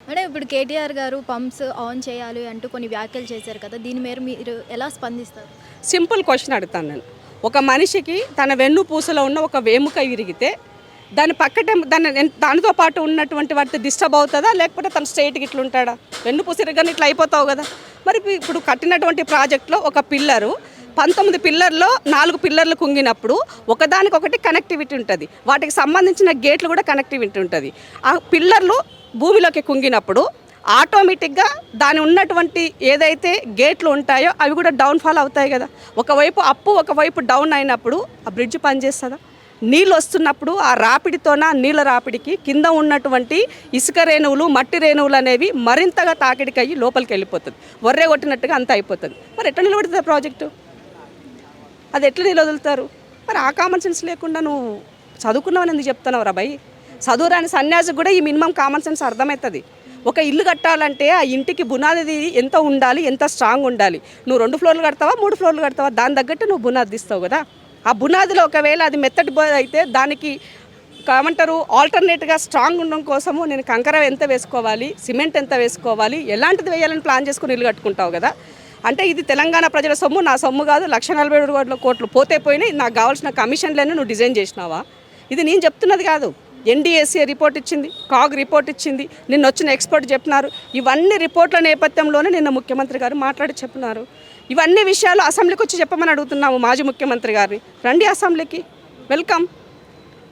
అంటే ఇప్పుడు కేటీఆర్ గారు పంప్స్ ఆన్ చేయాలి అంటూ కొన్ని వ్యాఖ్యలు చేశారు కదా! దీని మీద మీరు ఎలా స్పందిస్తారు? సింపుల్ క్వశ్చన్ అడుగుతాను నేను. ఒక మనిషికి తన వెన్నుపూసలో ఉన్న ఒక వేముక ఇరిగితే దాని పక్కటే దానితో పాటు ఉన్నటువంటి వాటి డిస్టర్బ్ అవుతుందా, లేకపోతే తను స్ట్రైట్గా ఇట్లా ఉంటాడా? వెన్నుపూస ఇరగని ఇట్లా అయిపోతావు కదా. మరి ఇప్పుడు కట్టినటువంటి ప్రాజెక్ట్లో ఒక పిల్లరు 19 పిల్లర్లో 4 పిల్లర్లు కుంగినప్పుడు ఒకదానికొకటి కనెక్టివిటీ ఉంటుంది. వాటికి సంబంధించిన గేట్లు కూడా కనెక్టివిటీ ఉంటుంది. ఆ పిల్లర్లు భూమిలోకి కుంగినప్పుడు ఆటోమేటిక్గా దాని ఉన్నటువంటి ఏదైతే గేట్లు ఉంటాయో అవి కూడా డౌన్ఫాల్ అవుతాయి కదా. ఒకవైపు అప్పు ఒకవైపు డౌన్ అయినప్పుడు ఆ బ్రిడ్జ్ పనిచేస్తుందా? నీళ్ళు వస్తున్నప్పుడు ఆ రాపిడితోన నీళ్ళ రాపిడికి కింద ఉన్నటువంటి ఇసుక రేణువులు మట్టి రేణువులు అనేవి మరింతగా తాకిడికి అయ్యి లోపలికి వెళ్ళిపోతుంది. వర్రే కొట్టినట్టుగా అంత అయిపోతుంది. మరి ఎట్లా నిలబడుతుంది ప్రాజెక్టు? అది ఎట్లా నిలవదులుతారు? మరి ఆ కామన్ సెన్స్ లేకుండా నువ్వు చదువుకున్నావని ఎందుకు చెప్తున్నావు రా భయ్? చదువురాని సన్యాసికి కూడా ఈ మినిమం కామన్ సెన్స్ అర్థమవుతుంది. ఒక ఇల్లు కట్టాలంటే ఆ ఇంటికి బునాది ఎంత ఉండాలి, ఎంత స్ట్రాంగ్ ఉండాలి. నువ్వు 2 ఫ్లోర్లు కడతావా 3 ఫ్లోర్లు కడతావా, దాని తగ్గట్టు నువ్వు బునాది తీస్తావు కదా. ఆ బునాదిలో ఒకవేళ అది మెత్తటి అయితే దానికి ఏమంటారు ఆల్టర్నేట్గా స్ట్రాంగ్ ఉండడం కోసము నేను కంకర ఎంత వేసుకోవాలి, సిమెంట్ ఎంత వేసుకోవాలి, ఎలాంటిది వేయాలని ప్లాన్ చేసుకుని ఇల్లు కట్టుకుంటావు కదా. అంటే ఇది తెలంగాణ ప్రజల సొమ్ము, నా సొమ్ము కాదు. 1,47 కోట్లు పోతే పోయినాయి, నాకు కావాల్సిన కమిషన్లను నువ్వు డిజైన్ చేసినావా? ఇది నేను చెప్తున్నది కాదు. ఎన్డీఎస్ఏ రిపోర్ట్ ఇచ్చింది, కాగ్ రిపోర్ట్ ఇచ్చింది, నిన్న వచ్చిన ఎక్స్పర్ట్ చెప్పినారు. ఇవన్నీ రిపోర్ట్ల నేపథ్యంలోనే నిన్న ముఖ్యమంత్రి గారు మాట్లాడి చెప్పినారు. ఇవన్నీ విషయాలు అసెంబ్లీకి వచ్చి చెప్పమని అడుగుతున్నాము మాజీ ముఖ్యమంత్రి గారిని. రండి అసెంబ్లీకి, వెల్కమ్.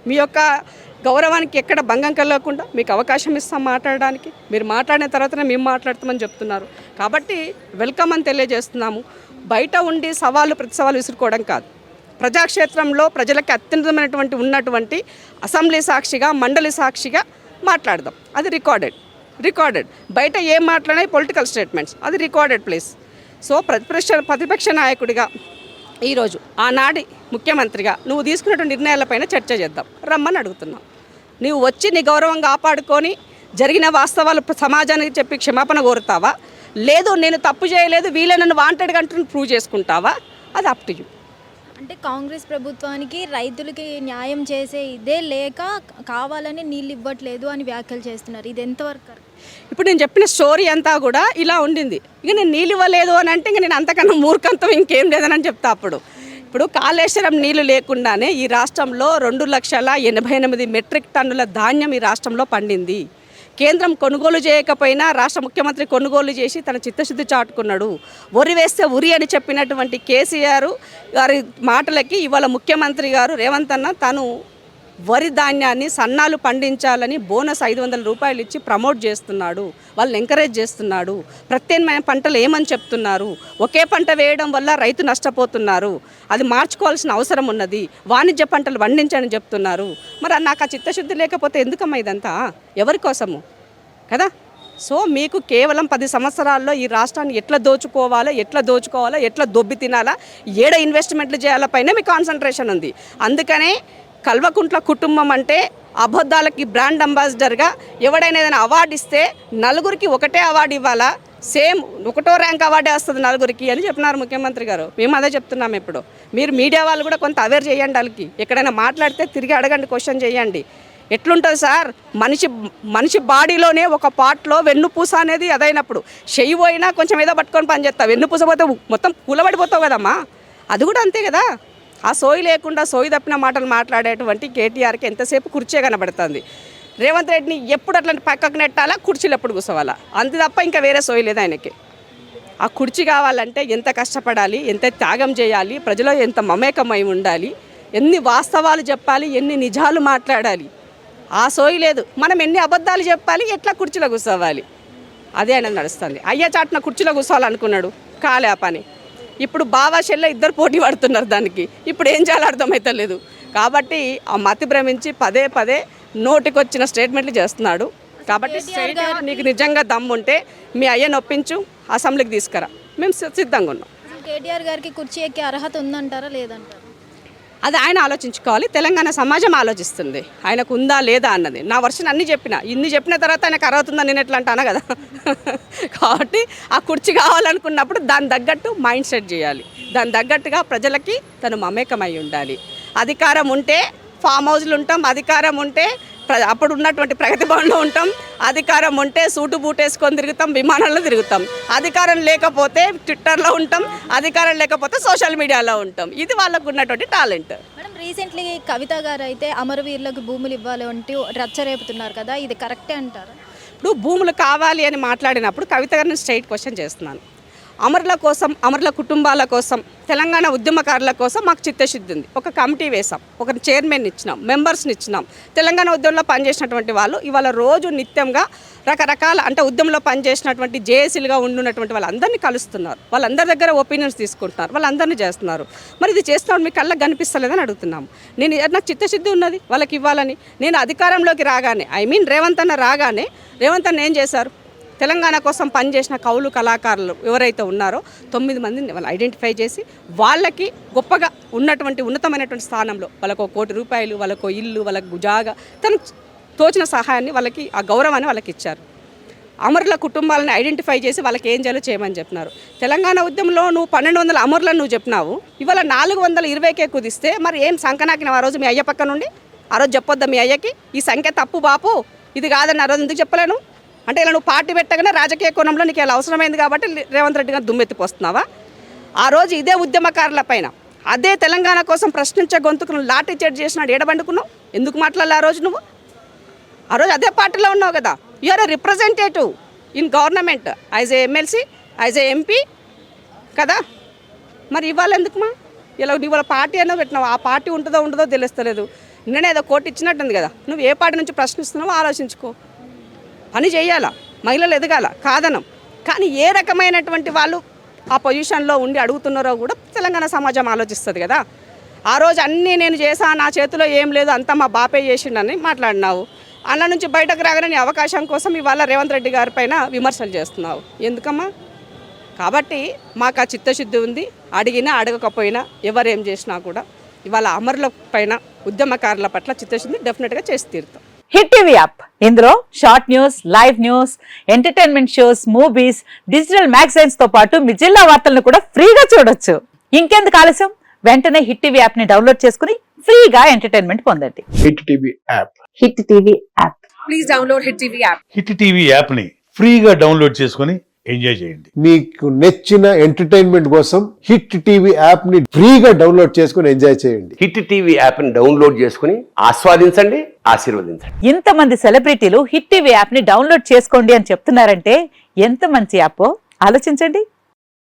మీ యొక్క గౌరవానికి ఎక్కడ భంగం కలగకుండా మీకు అవకాశం ఇస్తాం మాట్లాడడానికి. మీరు మాట్లాడిన తర్వాతనే మేము మాట్లాడతామని చెప్తున్నారు. కాబట్టి వెల్కమ్ అని తెలియజేస్తున్నాము. బయట ఉండి ప్రతి సవాలు విసురుకోవడం కాదు. ప్రజాక్షేత్రంలో ప్రజలకి అత్యున్నతమైనటువంటి ఉన్నటువంటి అసెంబ్లీ సాక్షిగా మండలి సాక్షిగా మాట్లాడదాం. అది రికార్డెడ్. బయట ఏం మాట్లాడినా పొలిటికల్ స్టేట్మెంట్స్, అది రికార్డెడ్ ప్లేస్. సో ప్రతిపక్ష నాయకుడిగా ఈరోజు ఆనాడి ముఖ్యమంత్రిగా నువ్వు తీసుకున్నటువంటి నిర్ణయాలపైన చర్చ చేద్దాం రమ్మని అడుగుతున్నావు. నువ్వు వచ్చి నీ గౌరవం కాపాడుకొని జరిగిన వాస్తవాలు సమాజానికి చెప్పి క్షమాపణ కోరుతావా, లేదు నేను తప్పు చేయలేదు వీళ్ళే నన్ను వాంటెడ్గా అంటూ ప్రూవ్ చేసుకుంటావా? అది అప్ టు యూ. అంటే కాంగ్రెస్ ప్రభుత్వానికి రైతులకి న్యాయం చేసే ఇదే లేక కావాలని నీళ్ళు ఇవ్వట్లేదు అని వ్యాఖ్యలు చేస్తున్నారు. ఇది ఎంతవరకు కరెక్ట్? ఇప్పుడు నేను చెప్పిన స్టోరీ అంతా కూడా ఇలా ఉండింది. ఇక నేను నీళ్ళు ఇవ్వలేదు అని అంటే ఇంక నేను అంతకన్నా మూర్ఖంతం ఇంకేం లేదని చెప్తా. ఇప్పుడు కాళేశ్వరం నీళ్లు లేకుండానే ఈ రాష్ట్రంలో 2,88,000 మెట్రిక్ టన్నుల ధాన్యం ఈ రాష్ట్రంలో పండింది. కేంద్రం కొనుగోలు చేయకపోయినా రాష్ట్ర ముఖ్యమంత్రి కొనుగోలు చేసి తన చిత్తశుద్ధి చాటుకున్నాడు. వరి వేస్తే ఉరి అని చెప్పినటువంటి కేసీఆర్ గారి మాటలకి ఇవాళ ముఖ్యమంత్రి గారు రేవంత్ అన్న తను వరి ధాన్యాన్ని సన్నాలు పండించాలని బోనస్ 500 రూపాయలు ఇచ్చి ప్రమోట్ చేస్తున్నాడు, వాళ్ళని ఎంకరేజ్ చేస్తున్నాడు. ప్రత్యామ్నాయ పంటలు ఏమని చెప్తున్నారు, ఒకే పంట వేయడం వల్ల రైతు నష్టపోతున్నారు, అది మార్చుకోవాల్సిన అవసరం ఉన్నది, వాణిజ్య పంటలు పండించని చెప్తున్నారు. మరి నాకు ఆ చిత్తశుద్ధి లేకపోతే ఎందుకమ్మా ఇదంతా? ఎవరి కోసము కదా. సో మీకు కేవలం 10 సంవత్సరాల్లో ఈ రాష్ట్రాన్ని ఎట్లా దోచుకోవాలో, ఎట్లా దొబ్బి తినాలా, ఏడ ఇన్వెస్ట్మెంట్లు చేయాలపైన మీ కాన్సన్ట్రేషన్ ఉంది. అందుకనే కల్వకుంట్ల కుటుంబం అంటే అబద్ధాలకి బ్రాండ్ అంబాసిడర్గా ఎవడైనా ఏదైనా అవార్డు ఇస్తే నలుగురికి ఒకటే అవార్డు ఇవ్వాలా, సేమ్ 1వ ర్యాంక్ అవార్డే వస్తుంది నలుగురికి అని చెప్పినారు ముఖ్యమంత్రి గారు. మేము అదే చెప్తున్నాం. ఇప్పుడు మీరు మీడియా వాళ్ళు కూడా కొంత అవేర్ చేయండి. వాళ్ళకి ఎక్కడైనా మాట్లాడితే తిరిగి అడగండి, క్వశ్చన్ చేయండి. ఎట్లుంటుంది సార్, మనిషి బాడీలోనే ఒక పార్ట్లో వెన్నుపూస అనేది అదైనప్పుడు చెయ్యి పోయినా కొంచెం ఏదో పట్టుకొని పని చేస్తావు, వెన్నుపూస పోతే మొత్తం కూలబడిపోతావు కదమ్మా. అది కూడా అంతే కదా. ఆ సోయి లేకుండా సోయి తప్పిన మాటలు మాట్లాడేటువంటి కేటీఆర్కి ఎంతసేపు కుర్చీ కనబడుతుంది. రేవంత్ రెడ్డిని ఎప్పుడు అట్లాంటి పక్కకు నెట్టాలా, కుర్చీలు ఎప్పుడు కూర్చోవాలా, అంతే తప్ప ఇంకా వేరే సోయి లేదు ఆయనకి. ఆ కుర్చీ కావాలంటే ఎంత కష్టపడాలి, ఎంత త్యాగం చేయాలి, ప్రజలో ఎంత మమేకమై ఉండాలి, ఎన్ని వాస్తవాలు చెప్పాలి, ఎన్ని నిజాలు మాట్లాడాలి, ఆ సోయి లేదు. మనం ఎన్ని అబద్ధాలు చెప్పాలి, ఎట్లా కుర్చీలో కూర్చోవాలి, అదే అనేది నడుస్తుంది. అయ్యా చాటున కుర్చీలో కూర్చోవాలనుకున్నాడు, కాలే ఆ పని. ఇప్పుడు బావా చెల్లె ఇద్దరు పోటీ పడుతున్నారు దానికి. ఇప్పుడు ఏం చేయాలో అర్థమవుతలేదు. కాబట్టి ఆ మతి భ్రమించి పదే నోటికొచ్చిన స్టేట్మెంట్లు చేస్తున్నాడు. కాబట్టి స్ట్రైట్గా నీకు నిజంగా దమ్ముంటే మీ అయ్యని ఒప్పించు, అసెంబ్లీకి తీసుకురా, మేము సిద్ధంగా ఉన్నాం. కేటీఆర్ గారికి కుర్చీ ఎక్కే అర్హత ఉందంటారా లేదంటారా? అది ఆయన ఆలోచించుకోవాలి. తెలంగాణ సమాజం ఆలోచిస్తుంది ఆయనకు ఉందా లేదా అన్నది. నా వర్షన్ అన్నీ ఇన్ని చెప్పిన తర్వాత ఆయనకు అర్హత ఉందని నేను ఎట్లా అంటాను కదా. కాబట్టి ఆ కుర్చీ కావాలనుకున్నప్పుడు దాని తగ్గట్టు మైండ్ సెట్ చేయాలి, దాని తగ్గట్టుగా ప్రజలకి తను మమేకమై ఉండాలి. అధికారం ఉంటే ఫామ్ హౌస్లు ఉంటాం, అధికారం ఉంటే అప్పుడు ఉన్నటువంటి ప్రగతి భవన్లో ఉంటాం, అధికారం ఉంటే సూటు బూటేసుకొని తిరుగుతాం, విమానాల్లో తిరుగుతాం. అధికారం లేకపోతే ట్విట్టర్లో ఉంటాం, అధికారం లేకపోతే సోషల్ మీడియాలో ఉంటాం. ఇది వాళ్ళకు ఉన్నటువంటి టాలెంట్. మేడం, రీసెంట్లీ కవిత గారు అయితే అమరవీరులకు భూములు ఇవ్వాలి అంటూ రచ్చరేపుతున్నారు కదా, ఇది కరెక్టే అంటారా? ఇప్పుడు భూములు కావాలి అని మాట్లాడినప్పుడు కవిత గారిని స్ట్రైట్ క్వశ్చన్ చేస్తున్నాను. అమరుల కోసం, అమరుల కుటుంబాల కోసం, తెలంగాణ ఉద్యమకారుల కోసం మాకు చిత్తశుద్ధి ఉంది. ఒక కమిటీ వేసాం, ఒక చైర్మన్ ఇచ్చినాం, మెంబర్స్ని ఇచ్చినాం. తెలంగాణ ఉద్యమంలో పనిచేసినటువంటి వాళ్ళు ఇవాళ రోజు నిత్యంగా రకరకాల అంటే ఉద్యమంలో పనిచేసినటువంటి జేఏసీలుగా ఉండున్నటువంటి వాళ్ళందరినీ కలుస్తున్నారు, వాళ్ళందరి దగ్గర ఒపీనియన్స్ తీసుకుంటున్నారు, వాళ్ళందరినీ చేస్తున్నారు. మరి ఇది చేస్తున్నప్పుడు మీ కళ్ళకి కనిపిస్తలేదని అడుగుతున్నాము. నాకు చిత్తశుద్ధి ఉన్నది వాళ్ళకి ఇవ్వాలని. నేను అధికారంలోకి రాగానే రేవంత్ అన్న రాగానే రేవంత్ అన్న ఏం చేశారు? తెలంగాణ కోసం పనిచేసిన కవులు కళాకారులు ఎవరైతే ఉన్నారో 9 మందిని వాళ్ళు ఐడెంటిఫై చేసి వాళ్ళకి గొప్పగా ఉన్నటువంటి ఉన్నతమైనటువంటి స్థానంలో వాళ్ళకు 1 కోటి రూపాయలు, వాళ్ళకు ఇల్లు, వాళ్ళకు జాగా, తను తోచిన సహాయాన్ని వాళ్ళకి, ఆ గౌరవాన్ని వాళ్ళకి ఇచ్చారు. అమరుల కుటుంబాలను ఐడెంటిఫై చేసి వాళ్ళకి ఏం చేయాలో చేయమని చెప్పినారు. తెలంగాణ ఉద్యమంలో నువ్వు 1200 అమరులను నువ్వు చెప్పినావు, ఇవాళ 420కే కుదిస్తే మరి ఏం సంకనాకినావు ఆ రోజు మీ అయ్య పక్క నుండి? ఆ రోజు చెప్పొద్దా మీ అయ్యకి ఈ సంఖ్య తప్పు బాపు, ఇది కాదని ఆ రోజు ఎందుకు చెప్పలేను? అంటే ఇలా నువ్వు పార్టీ పెట్టగానే రాజకీయ కోణంలో నీకు ఇలా అవసరమైంది కాబట్టి రేవంత్ రెడ్డి గారు దుమ్మెత్తిపోస్తున్నావా? ఆ రోజు ఇదే ఉద్యమకారుల పైన, అదే తెలంగాణ కోసం ప్రశ్నించే గొంతుకును లాఠీ చార్జ్ చేసినాడు, ఏడబండుకున్నావు? ఎందుకు మాట్లాడాలి ఆ రోజు నువ్వు? ఆ రోజు అదే పార్టీలో ఉన్నావు కదా. You are a representative in government, as a MLC, as a MP కదా. మరి ఇవాళ ఎందుకుమా ఇవాళ పార్టీ అన్నో పెట్టినావు, ఆ పార్టీ ఉంటుందో ఉండదో తెలుస్తలేదు. నిన్ననే ఏదో కోర్టు ఇచ్చినట్టుంది కదా, నువ్వు ఏ పార్టీ నుంచి ప్రశ్నిస్తున్నావో ఆలోచించుకో. పని చేయాలా, మహిళలు ఎదగాల కాదనం, కానీ ఏ రకమైనటువంటి వాళ్ళు ఆ పొజిషన్లో ఉండి అడుగుతున్నారో కూడా తెలంగాణ సమాజం ఆలోచిస్తుంది కదా. ఆ రోజు అన్నీ నేను చేసా, నా చేతిలో ఏం లేదు, అంతా మా బాపే చేసిండని మాట్లాడినావు. అన్న నుంచి బయటకు రాగానే నీ అవకాశం కోసం ఇవాళ రేవంత్ రెడ్డి గారి పైన విమర్శలు చేస్తున్నావు. ఎందుకమ్మా? కాబట్టి మాకు ఆ చిత్తశుద్ధి ఉంది. అడిగినా అడగకపోయినా ఎవరేం చేసినా కూడా ఇవాళ అమరుల పైన, ఉద్యమకారుల పట్ల చిత్తశుద్ధి డెఫినెట్గా చేసి తీరుతాం. హిట్ టీవీ యాప్, ఇందులో short news, live news, entertainment shows, movies, digital magazines తో పాటు మీ జిల్లా వార్తలను కూడా ఫ్రీగా చూడొచ్చు. ఇంకెందుకు ఆలస్యం, వెంటనే హిట్ టీవీ యాప్ ని డౌన్లోడ్ చేసుకుని ఫ్రీగా ఎంటర్టైన్మెంట్ పొందండి. Hit TV app. Hit TV app. Please download hit TV app. Hit TV app ని ఫ్రీగా డౌన్లోడ్ చేసుకుని ఎంజాయ్ చేయండి. మీకు నచ్చిన ఎంటర్టైన్మెంట్ కోసం హిట్ టీవీ యాప్ ని ఫ్రీగా డౌన్లోడ్ చేసుకుని ఎంజాయ్ చేయండి. హిట్ టీవీ యాప్ ని డౌన్లోడ్ చేసుకుని ఆస్వాదించండి, ఆశీర్వదించండి. ఇంతమంది సెలబ్రిటీలు హిట్ టీవీ యాప్ ని డౌన్లోడ్ చేసుకోండి అని చెప్తున్నారంటే ఎంత మంచి యాప్ ఆలోచించండి.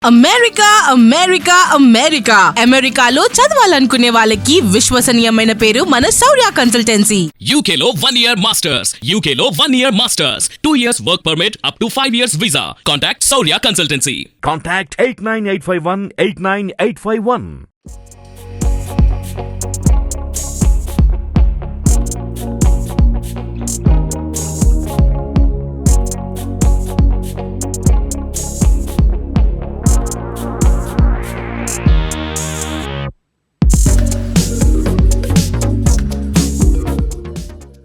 అమెరికా అమెరికా అమెరికా అమెరికాలో చదవాలనుకునే వాళ్ళకి విశ్వసనీయమైన పేరు మన శౌర్య కన్సల్టెన్సీ. UK లో 1 year masters, UK లో 1 year masters, 2 years work permit up to 5 years visa. Contact Saurya Consultancy. Contact 89851 89851.